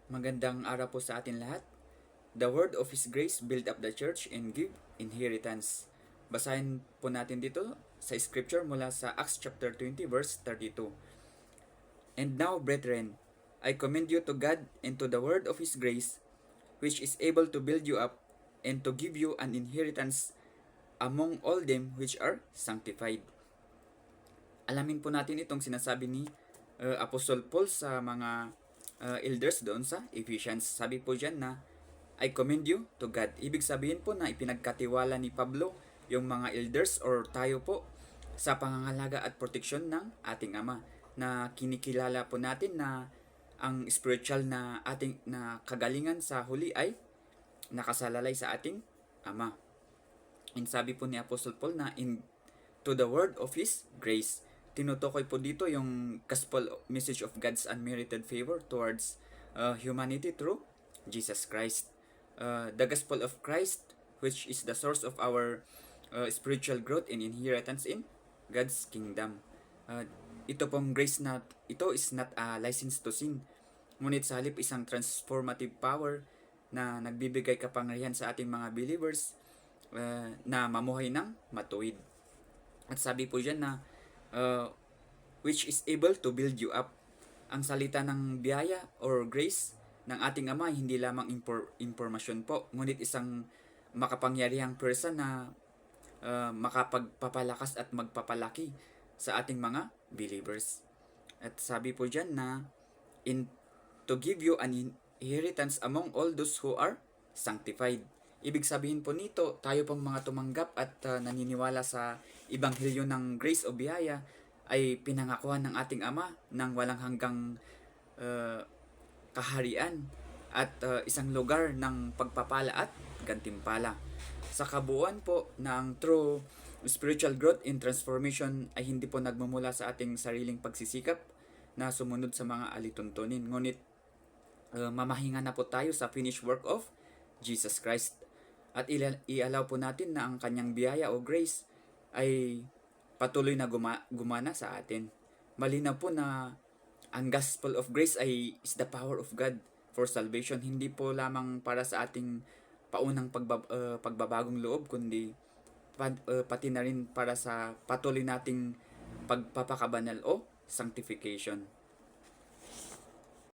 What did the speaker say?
Magandang araw po sa atin lahat. The word of His grace build up the church and give inheritance. Basahin po natin dito sa scripture mula sa Acts chapter 20 verse 32. And now, brethren, I commend you to God and to the word of His grace, which is able to build you up and to give you an inheritance among all them which are sanctified. Alamin po natin itong sinasabi ni Apostle Paul sa mga elders doon sa Ephesians. Sabi po dyan na, I commend you to God. Ibig sabihin po na ipinagkatiwala ni Pablo yung mga elders or tayo po sa pangangalaga at proteksyon ng ating Ama, na kinikilala po natin na ang spiritual na ating na kagalingan sa huli ay nakasalalay sa ating Ama. And sabi po ni Apostle Paul na to the word of His grace. Tinutukoy po dito yung gospel message of God's unmerited favor towards humanity through Jesus Christ. The gospel of Christ, which is the source of our spiritual growth and inheritance in God's kingdom. Ito pong grace na ito is not a license to sin, ngunit sa halip isang transformative power na nagbibigay kapangyarihan sa ating mga believers na mamuhay ng matuwid. At sabi po dyan na which is able to build you up. Ang salita ng biyaya or grace ng ating Ama hindi lamang impormasyon po, ngunit isang makapangyarihang person na makapagpapalakas at magpapalaki sa ating mga believers. At sabi po dyan na to give you an inheritance among all those who are sanctified. Ibig sabihin po nito, tayo pong mga tumanggap at naniniwala sa Ebanghelyo ng grace o biyaya ay pinangakuan ng ating Ama ng walang hanggang kaharian at isang lugar ng pagpapala at gantimpala. Sa kabuuan po ng true spiritual growth and transformation ay hindi po nagmumula sa ating sariling pagsisikap na sumunod sa mga alituntunin, ngunit mamahinga na po tayo sa finished work of Jesus Christ. At ialaw po natin na ang kanyang biyaya o grace ay patuloy na gumana sa atin. Malinaw po na ang gospel of grace ay is the power of God for salvation, hindi po lamang para sa ating paunang pagbabagong loob, kundi pati na rin para sa patuloy nating pagpapakabanal o sanctification.